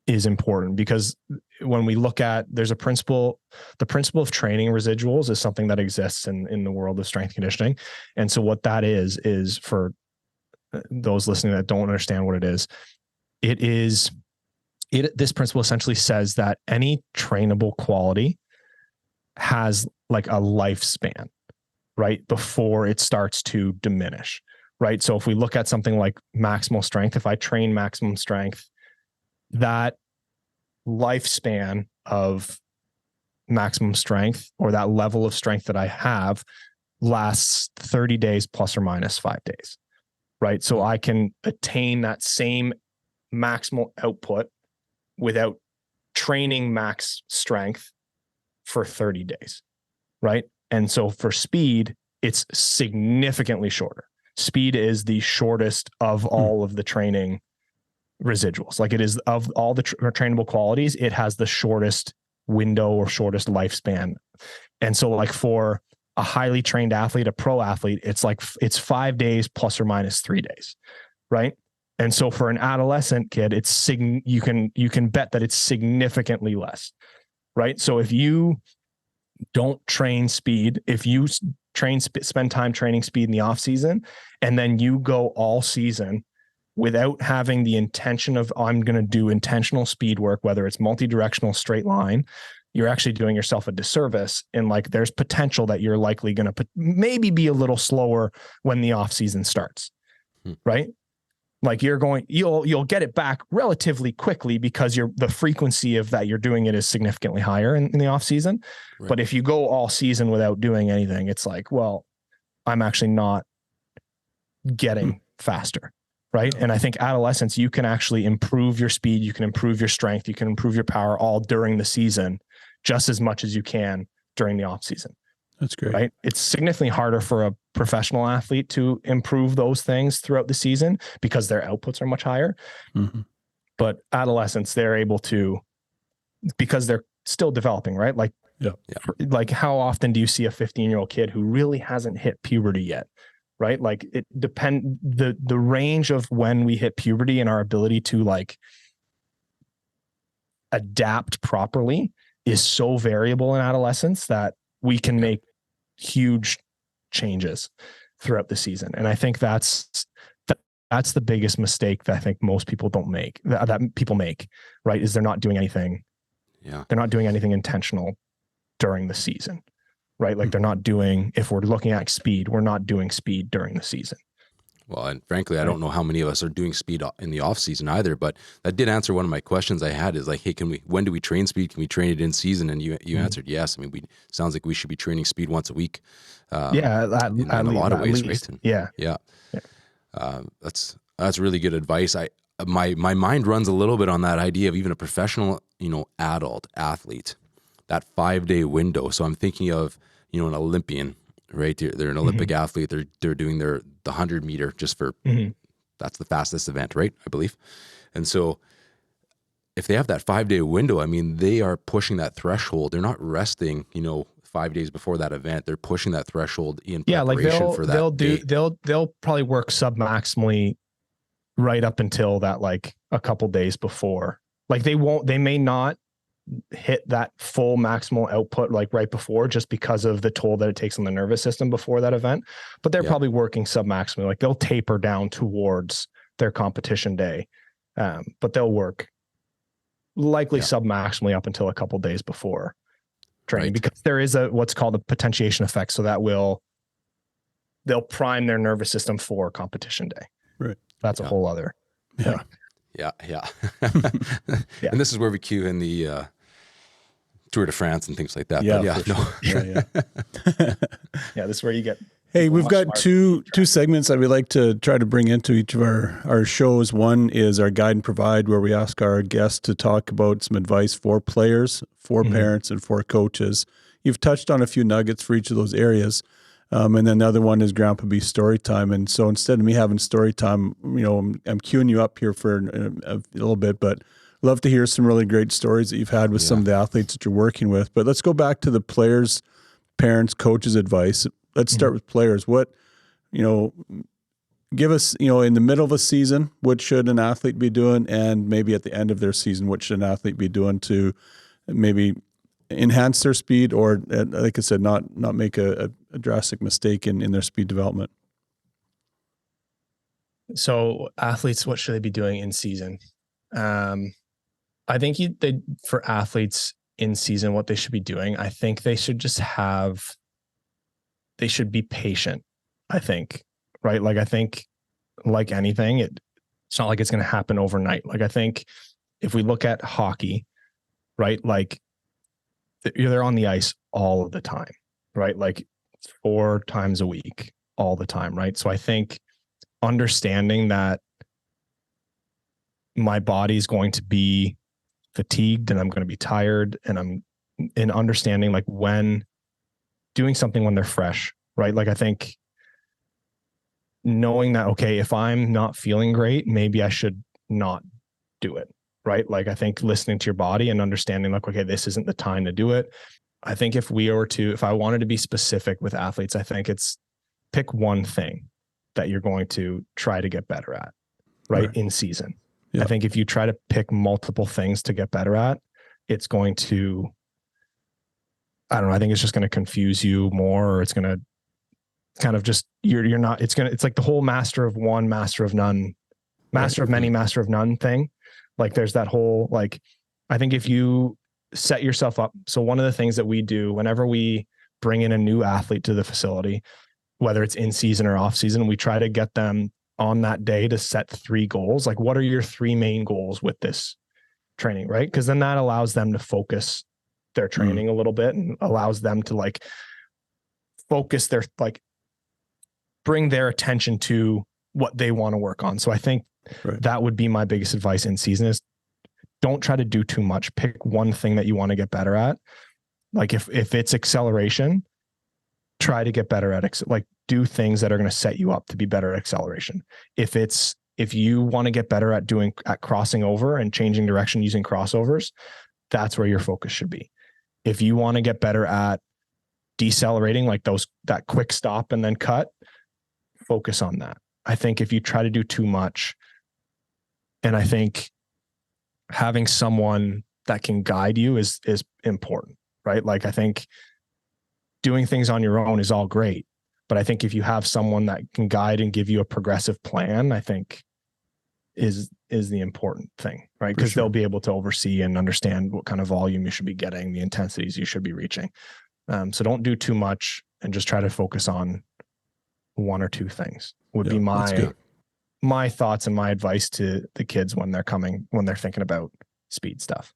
is important, because when we look at, there's a principle, the principle of training residuals is something that exists in the world of strength conditioning. And so what that is for those listening that don't understand what it is, this principle essentially says that any trainable quality has like a lifespan, right? Before it starts to diminish, right? So if we look at something like maximal strength, if I train maximum strength, that lifespan of maximum strength, or that level of strength that I have, lasts 30 days plus or minus 5 days, right? So I can attain that same maximal output without training max strength for 30 days, right? And so for speed, it's significantly shorter. Speed is the shortest of all of the training residuals. Like, it is, of all the trainable qualities, it has the shortest window or shortest lifespan. And so like for a highly trained athlete, a pro athlete, it's 5 days plus or minus 3 days, right? And so for an adolescent kid, you can bet that it's significantly less, right? So if you don't train speed, if you spend time training speed in the off season, and then you go all season without having the intention of, I'm going to do intentional speed work, whether it's multi-directional straight line, you're actually doing yourself a disservice. And like, there's potential that you're likely going to maybe be a little slower when the off season starts, right? Like you'll get it back relatively quickly because the frequency of that you're doing it is significantly higher in the off season. Right. But if you go all season without doing anything, it's like, well, I'm actually not getting faster. Right. And I think adolescents, you can actually improve your speed, you can improve your strength, you can improve your power all during the season, just as much as you can during the off season. That's great. Right. It's significantly harder for a professional athlete to improve those things throughout the season because their outputs are much higher. Mm-hmm. But adolescents, they're able to, because they're still developing, right? Like, like how often do you see a 15-year-old kid who really hasn't hit puberty yet? Right? Like the range of when we hit puberty and our ability to like adapt properly is so variable in adolescence that we can make huge changes throughout the season. And I think that's the biggest mistake that I think most people don't make, that people make, right? Is they're not doing anything. Yeah. They're not doing anything intentional during the season. Right? Like they're not doing, if we're looking at speed, we're not doing speed during the season. Well, and frankly, I don't know how many of us are doing speed in the off season either, but that did answer one of my questions I had, is like, hey, when do we train speed? Can we train it in season? And you answered yes. I mean, sounds like we should be training speed once a week. In a lot of ways, right? And, yeah. That's really good advice. My mind runs a little bit on that idea of even a professional, adult athlete, that 5-day window. So I'm thinking of, an Olympian, right? They're an Olympic athlete. They're doing the 100 meter just for, that's the fastest event, right? I believe. And so if they have that 5-day window, I mean, they are pushing that threshold. They're not resting, 5 days before that event. They're pushing that threshold in preparation for that. They'll probably work sub-maximally right up until that, like a couple days before. Like they may not hit that full maximal output like right before, just because of the toll that it takes on the nervous system before that event, but they're probably working sub-maximally. Like they'll taper down towards their competition day, but they'll work likely sub-maximally up until a couple days before. training, Right. because there is what's called a potentiation effect. So they'll prime their nervous system for competition day. Right. That's a whole other thing. Yeah. Yeah. And this is where we cue in the Tour de France and things like that. Yeah, But yeah, for no. sure. Yeah. Yeah, this is where you get. Hey, people we've much got smarter. two segments that we like to try to bring into each of our shows. One is our guide and provide, where we ask our guests to talk about some advice for players, for parents, and for coaches. You've touched on a few nuggets for each of those areas. And then the other one is Grandpa B's story time. And so instead of me having story time, I'm queuing you up here for a little bit, but love to hear some really great stories that you've had with some of the athletes that you're working with. But let's go back to the players, parents, coaches' advice. Let's start with players. What, give us, in the middle of a season, what should an athlete be doing? And maybe at the end of their season, what should an athlete be doing to maybe enhance their speed, or like I said, not make a drastic mistake in their speed development? So athletes, what should they be doing in season? I think for athletes in season, what they should be doing, I think they should be patient. I think, right? Like, I think like anything, it's not like it's going to happen overnight. Like, I think if we look at hockey, right? Like, they're on the ice all of the time, right? Like 4 times a week, all the time, right? So I think understanding that my body's going to be fatigued and I'm going to be tired, and I'm in understanding like when doing something when they're fresh, right? Like, I think knowing that, okay, if I'm not feeling great, maybe I should not do it, right? Like, I think listening to your body and understanding like, okay, this isn't the time to do it. I think if I wanted to be specific with athletes, I think it's pick one thing that you're going to try to get better at, right? In season. Yeah. I think if you try to pick multiple things to get better at, it's going to, I don't know, I think it's just going to confuse you more, or it's going to kind of just, it's like the whole master of one, master of none, master of many, master of none thing. Like, there's that whole, like, I think if you set yourself up. So one of the things that we do whenever we bring in a new athlete to the facility, whether it's in season or off season, we try to get them on that day to set 3 goals. Like, what are your 3 main goals with this training, right? Because then that allows them to focus their training a little bit, and allows them to like focus their, like, bring their attention to what they want to work on. So I think that would be my biggest advice in season is don't try to do too much. Pick one thing that you want to get better at. Like, if it's acceleration, try to get better at like do things that are going to set you up to be better at acceleration. If you want to get better at crossing over and changing direction using crossovers, that's where your focus should be. If you want to get better at decelerating, like that quick stop and then cut, focus on that. I think if you try to do too much, and I think having someone that can guide you is important, right? Like, I think doing things on your own is all great, but I think if you have someone that can guide and give you a progressive plan, I think is the important thing, right? Because they'll be able to oversee and understand what kind of volume you should be getting, the intensities you should be reaching. So don't do too much, and just try to focus on 1 or 2 things would be my thoughts and my advice to the kids when they're thinking about speed stuff.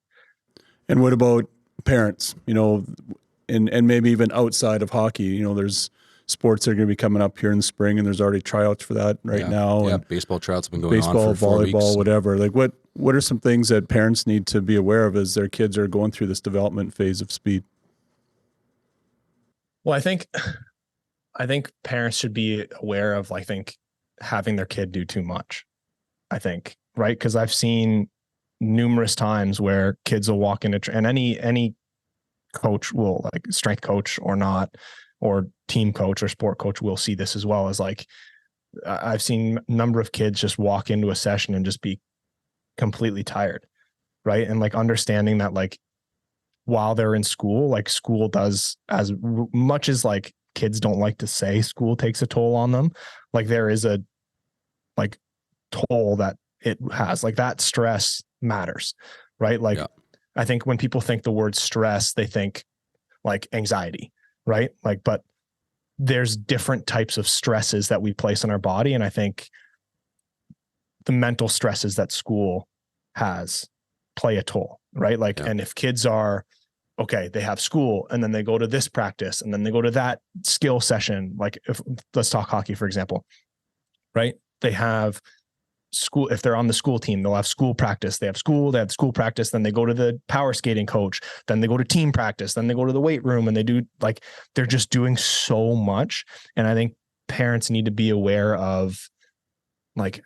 And what about parents, and maybe even outside of hockey, there's sports that are going to be coming up here in the spring, and there's already tryouts for that now. Yeah, and baseball tryouts have been going on for 4 volleyball, weeks. whatever. Like, what are some things that parents need to be aware of as their kids are going through this development phase of speed? Well, I think parents should be aware of, I think, having their kid do too much. I think, right? Because I've seen numerous times where kids will walk into, and any coach will, like strength coach or not, or team coach or sport coach will see this as well, as like, I've seen a number of kids just walk into a session and just be completely tired. Right. And like understanding that, like, while they're in school, like school does, as much as like kids don't like to say school takes a toll on them, like there is a like toll that it has, like that stress matters, right? Like, I think when people think the word stress, they think like anxiety, right? Like, but there's different types of stresses that we place on our body. And I think the mental stresses that school has play a toll, right? Like, and if kids are, okay, they have school and then they go to this practice and then they go to that skill session. Like let's talk hockey, for example, right? They have school. If they're on the school team, they'll have school practice. They have school practice. Then they go to the power skating coach. Then they go to team practice. Then they go to the weight room and they do, like, they're just doing so much. And I think parents need to be aware of like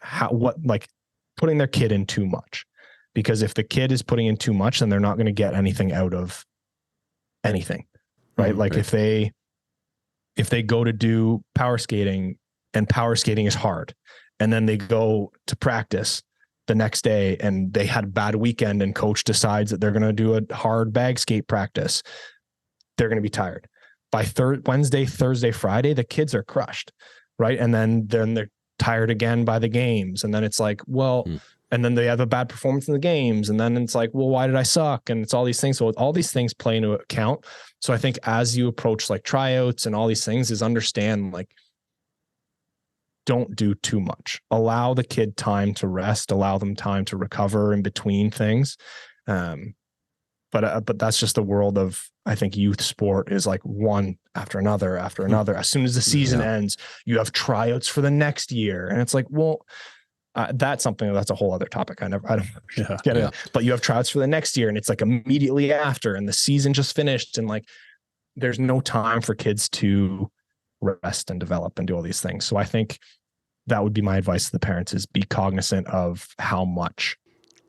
putting their kid in too much, because if the kid is putting in too much, then they're not going to get anything out of anything. Right. Like if they go to do power skating and power skating is hard, and then they go to practice the next day and they had a bad weekend and coach decides that they're going to do a hard bag skate practice, they're going to be tired. By Wednesday, Thursday, Friday, the kids are crushed. Right. And then they're tired again by the games. And then it's like, well, and then they have a bad performance in the games. And then it's like, well, why did I suck? And it's all these things. So all these things play into account. So I think as you approach like tryouts and all these things, is understand, like, don't do too much. Allow the kid time to rest, allow them time to recover in between things. But that's just the world of, I think, youth sport is like one after another after another. As soon as the season ends, you have tryouts for the next year. And it's like, well, that's a whole other topic. I don't get it, but you have tryouts for the next year and it's like immediately after, and the season just finished. And like, there's no time for kids to rest and develop and do all these things. So I think that would be my advice to the parents, is be cognizant of how much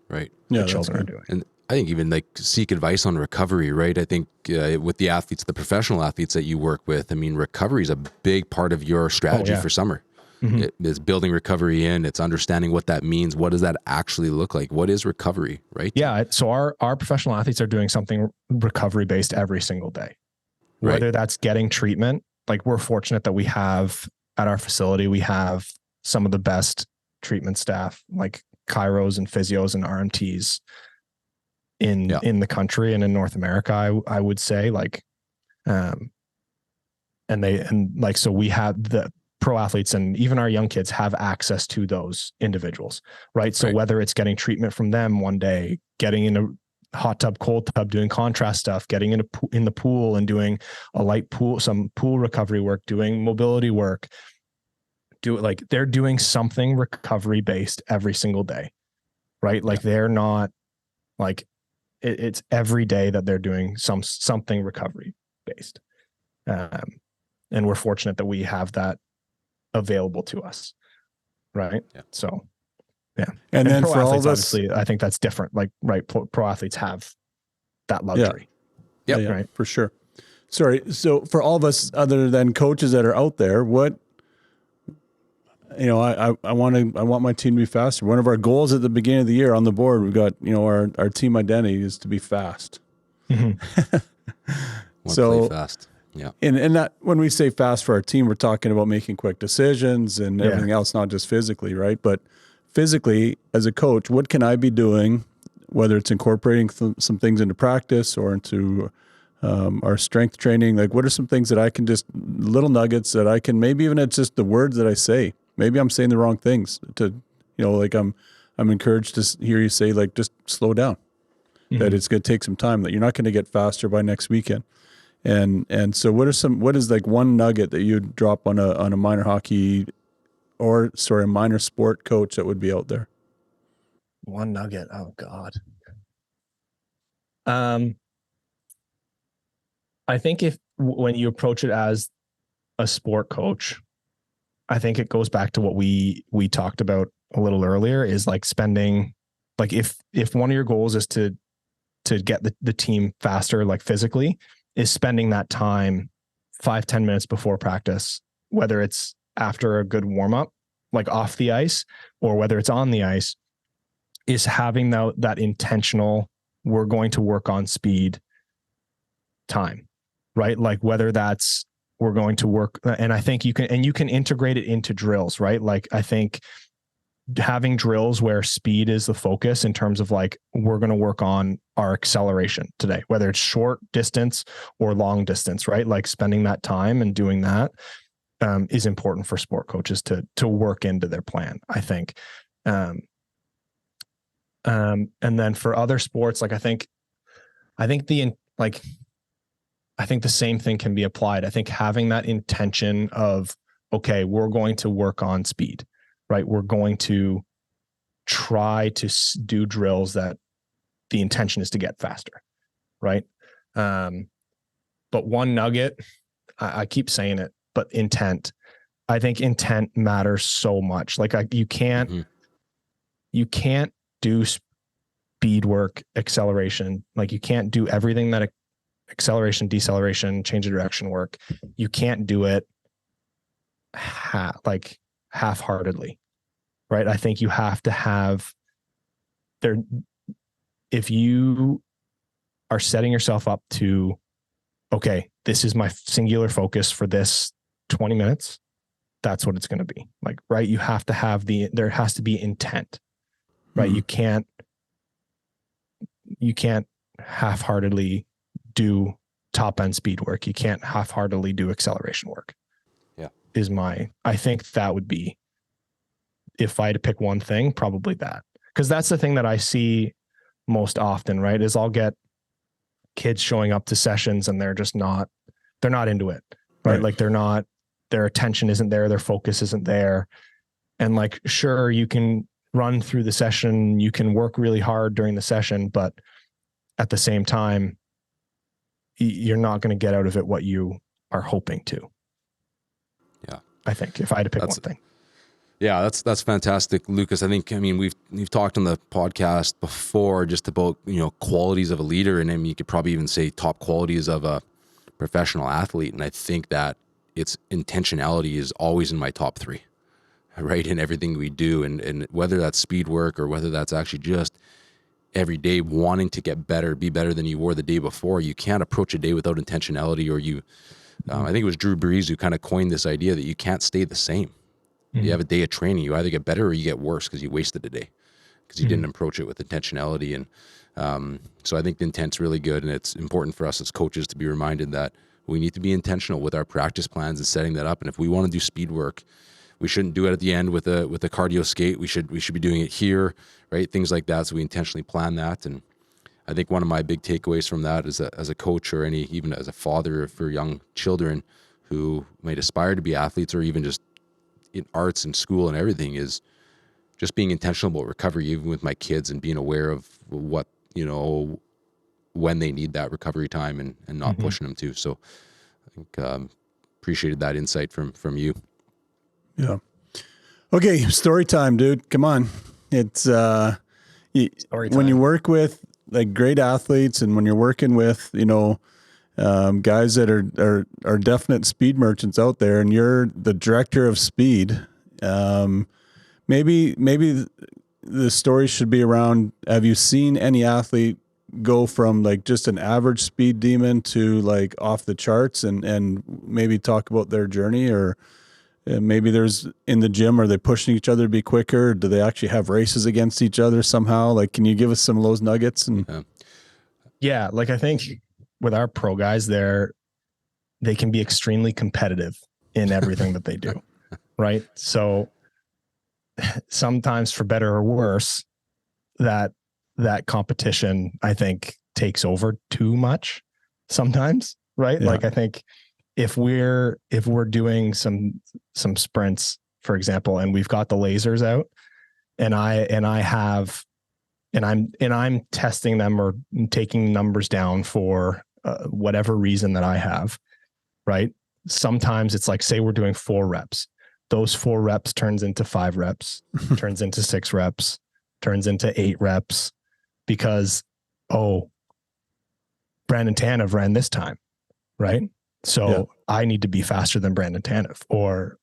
the children are doing. And I think even like seek advice on recovery, right? I think with the athletes, the professional athletes that you work with, I mean, recovery is a big part of your strategy for summer. It is building recovery in, it's understanding what that means. What does that actually look like? What is recovery, right? Yeah. So our professional athletes are doing something recovery based every single day, whether that's getting treatment. Like, we're fortunate that we have at our facility, we have some of the best treatment staff, like chiros and physios and RMTs in the country and in North America, I would say, like, so we have the pro athletes, and even our young kids have access to those individuals. Right. So whether it's getting treatment from them one day, getting in a hot tub, cold tub, doing contrast stuff, getting in the pool and doing a light pool, some pool recovery work, doing mobility work, they're doing something recovery based every single day. Right. Like they're not like, it's every day that they're doing something recovery based. And we're fortunate that we have that available to us. Right. Yeah. So, yeah. And then for all of us, obviously, I think that's different. Like, pro athletes have that luxury. Yeah. Right. For sure. Sorry. So for all of us, other than coaches that are out there, what, I want my team to be faster. One of our goals at the beginning of the year on the board, we've got, our team identity is to be fast. So play fast. Yeah. And that, when we say fast for our team, we're talking about making quick decisions and everything else, not just physically, right? But physically, as a coach, what can I be doing, whether it's incorporating some things into practice or into our strength training? Like, what are some things that I can just, little nuggets that I can, maybe even it's just the words that I say. Maybe I'm saying the wrong things to, like I'm encouraged to hear you say, like, just slow down, that it's going to take some time, that you're not going to get faster by next weekend. And so what is like one nugget that you'd drop on a minor hockey a minor sport coach that would be out there? One nugget. Oh God. I think when you approach it as a sport coach, I think it goes back to what we talked about a little earlier, is like spending, like, if one of your goals is to get the team faster, like physically, is spending that time 5-10 minutes before practice, whether it's after a good warm up, like off the ice, or whether it's on the ice, is having that intentional, we're going to work on speed time, right? Like, whether that's, we're going to work, and I think you can integrate it into drills, right? Like, I think having drills where speed is the focus in terms of like, we're going to work on our acceleration today, whether it's short distance or long distance, right? Like spending that time and doing that is important for sport coaches to work into their plan, I think. And then for other sports, like I think the same thing can be applied. I think having that intention of, okay, we're going to work on speed, right? We're going to try to do drills that the intention is to get faster, right? But one nugget, I keep saying it, but intent. I think intent matters so much. Like you can't do speed work, acceleration. Like you can't do everything that acceleration, deceleration, change of direction work. You can't do it half-heartedly, right? I think you have to have there. If you are setting yourself up to, okay, this is my singular focus for this 20 minutes, that's what it's going to be like, right? You have to have there has to be intent, right? You can't half-heartedly do top end speed work. You can't half-heartedly do acceleration work. Yeah. I think that would be, if I had to pick one thing, probably that. Because that's the thing that I see most often, right? Is I'll get kids showing up to sessions and they're not into it, right? Like their attention isn't there, their focus isn't there. And like, sure, you can run through the session, you can work really hard during the session, but at the same time, you're not going to get out of it what you are hoping to. Yeah. I think if I had to pick one thing. Yeah, that's fantastic, Lucas. We've talked on the podcast before just about, qualities of a leader, and you could probably even say top qualities of a professional athlete. And I think that its intentionality is always in my top 3, right? In everything we do, and whether that's speed work or whether that's actually just every day wanting to get better, be better than you were the day before. You can't approach a day without intentionality, or I think it was Drew Brees who kind of coined this idea that you can't stay the same. You have a day of training, you either get better or you get worse because you wasted a day because you didn't approach it with intentionality. And so I think the intent's really good, and it's important for us as coaches to be reminded that we need to be intentional with our practice plans and setting that up. And if we want to do speed work, we shouldn't do it at the end with a cardio skate. We should be doing it here, right? Things like that. So we intentionally plan that. And I think one of my big takeaways from that is as a coach, or even as a father for young children who might aspire to be athletes, or even just in arts and school and everything, is just being intentional about recovery, even with my kids, and being aware of what, when they need that recovery time, and not pushing them to. So I think appreciated that insight from you. Yeah. Okay. Story time, dude. Come on. It's when you work with like great athletes, and when you're working with, guys that are definite speed merchants out there, and you're the director of speed, maybe the story should be around, have you seen any athlete go from like just an average speed demon to like off the charts, and maybe talk about their journey? Or maybe there's in the gym, are they pushing each other to be quicker? Do they actually have races against each other somehow? Like, can you give us some of those nuggets? And yeah, like I think with our pro guys there, they can be extremely competitive in everything that they do. Right. So sometimes, for better or worse, that competition, I think, takes over too much sometimes. Right. Yeah. Like I think if we're doing some sprints, for example, and we've got the lasers out, and I'm testing them or taking numbers down for whatever reason that I have, right? Sometimes it's like, say we're doing 4 reps. Those 4 reps turns into 5 reps, turns into 6 reps, turns into 8 reps, because, Brandon Tanev ran this time, right? So I need to be faster than Brandon Tanev, or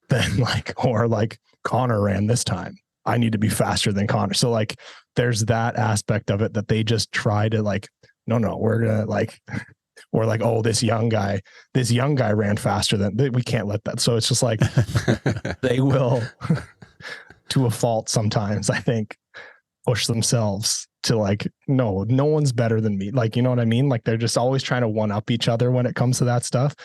Connor ran this time. I need to be faster than Connor. So like, there's that aspect of it that they just try to like, no, we're gonna like, or like, this young guy ran faster than, we can't let that. So it's just like, they will to a fault sometimes, I think, push themselves to like, no one's better than me. Like, you know what I mean? Like they're just always trying to one up each other when it comes to that stuff.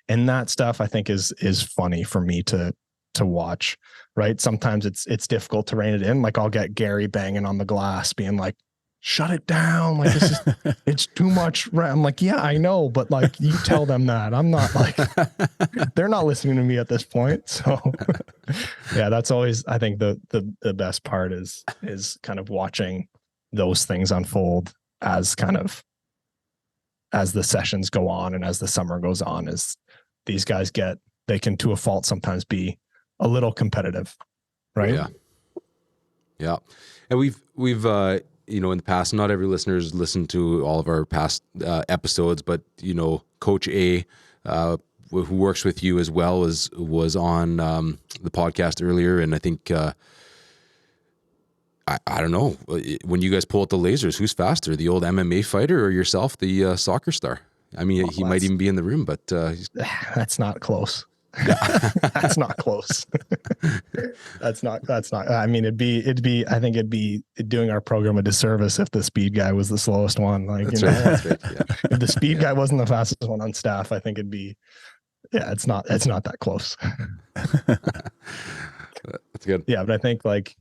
And that stuff I think is funny for me to watch, right? Sometimes it's difficult to rein it in. Like I'll get Gary banging on the glass being like, shut it down. Like this is, it's too much. I'm like, yeah, I know. But like, you tell them that. I'm not like, they're not listening to me at this point. So yeah, that's always, I think the best part is kind of watching those things unfold as the sessions go on and as the summer goes on, is these guys they can to a fault sometimes be a little competitive. Right. Yeah. Yeah. And we've, you know, in the past, not every listener has listened to all of our past episodes, but, you know, Coach A, who works with you as well, was on the podcast earlier. And I think, I don't know, when you guys pull out the lasers, who's faster, the old MMA fighter or yourself, the soccer star? I mean, he might even be in the room, but that's not close. That's not close. That's not, I mean, I think it'd be doing our program a disservice if the speed guy was the slowest one. Like, that's you know, right. That's right. Yeah. If the speed guy wasn't the fastest one on staff, I think it'd be, it's not that close. That's good. Yeah. But I think like,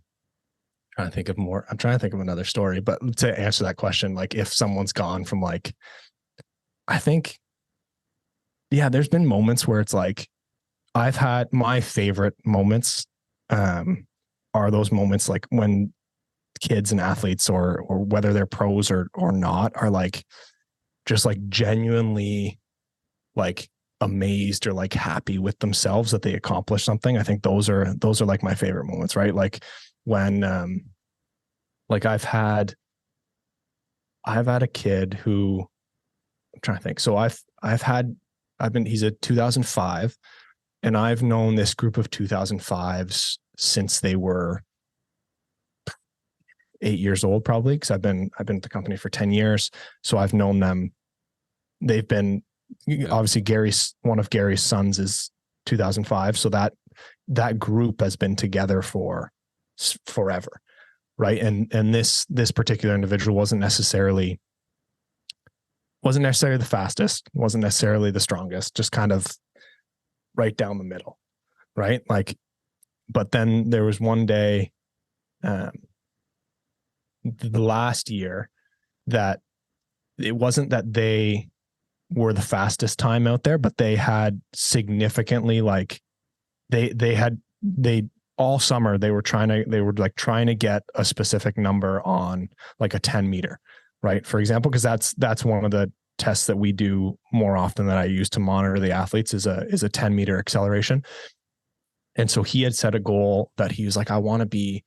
I'm trying to think of another story, but to answer that question, like if someone's gone from like, I think, yeah, there's been moments where it's like, I've had my favorite moments are those moments like when kids and athletes or whether they're pros or not are like just like genuinely like amazed or like happy with themselves that they accomplished something. I think those are like my favorite moments, right? Like when like I've had a kid who, I'm trying to think. So he's a 2005. And I've known this group of 2005s since they were 8 years old, probably, because I've been at the company for 10 years. So I've known them. They've been obviously one of Gary's sons is 2005. So that group has been together for forever. Right. And this particular individual wasn't necessarily the fastest, wasn't necessarily the strongest, just kind of right down the middle. Right. Like, but then there was one day, the last year, that it wasn't that they were the fastest time out there, but they had significantly, like they all summer they were trying to get a specific number on like a 10 meter, right? For example, because that's one of the tests that we do more often that I use to monitor the athletes is a 10 meter acceleration. And so he had set a goal that he was like, I want to be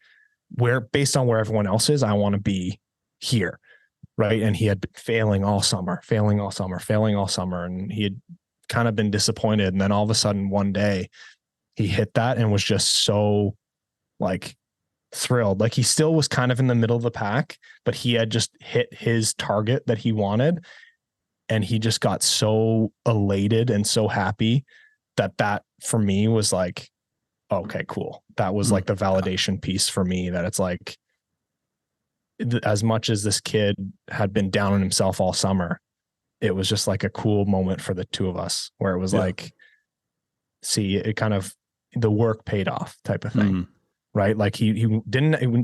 based on where everyone else is, I want to be here. Right. And he had been failing all summer. And he had kind of been disappointed. And then all of a sudden one day he hit that and was just so like thrilled. Like he still was kind of in the middle of the pack, but he had just hit his target that he wanted. And he just got so elated and so happy that for me was like, okay, cool. That was like the validation piece for me, that it's like, as much as this kid had been down on himself all summer, it was just like a cool moment for the two of us where it was like, see, it kind of, the work paid off type of thing, right? Like he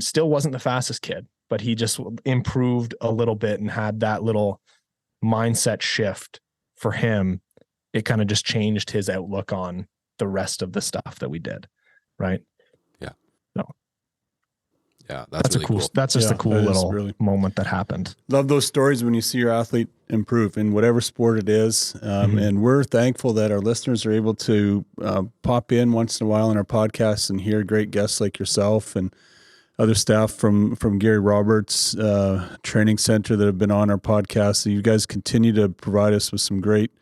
still wasn't the fastest kid, but he just improved a little bit and had that little mindset shift for him. It kind of just changed his outlook on the rest of the stuff that we did. Right. Yeah. No. Yeah. That's really cool. That's just a cool little moment that happened. Love those stories when you see your athlete improve in whatever sport it is. And we're thankful that our listeners are able to pop in once in a while on our podcasts and hear great guests like yourself and other staff from Gary Roberts Training Center that have been on our podcast. So you guys continue to provide us with some great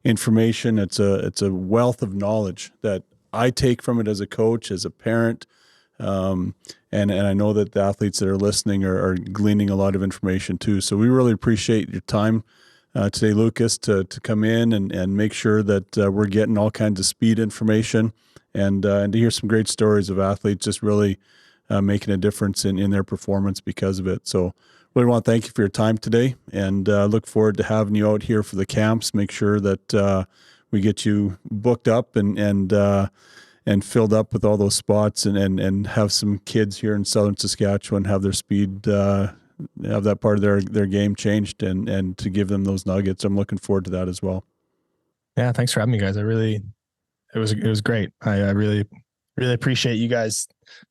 information. It's a wealth of knowledge that I take from it as a coach, as a parent. And I know that the athletes that are listening are gleaning a lot of information too. So we really appreciate your time today, Lucas, to come in and make sure that we're getting all kinds of speed information and to hear some great stories of athletes just really making a difference in their performance because of it. So really want to thank you for your time today, and look forward to having you out here for the camps. Make sure that we get you booked up and filled up with all those spots, and have some kids here in southern Saskatchewan have their speed, have that part of their game changed, and to give them those nuggets. I'm looking forward to that as well. Yeah, thanks for having me, guys. It was great. I really appreciate you guys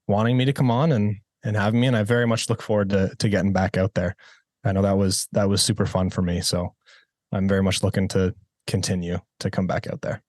wanting me to come on and having me, and I very much look forward to getting back out there. I know that was super fun for me, so I'm very much looking to continue to come back out there.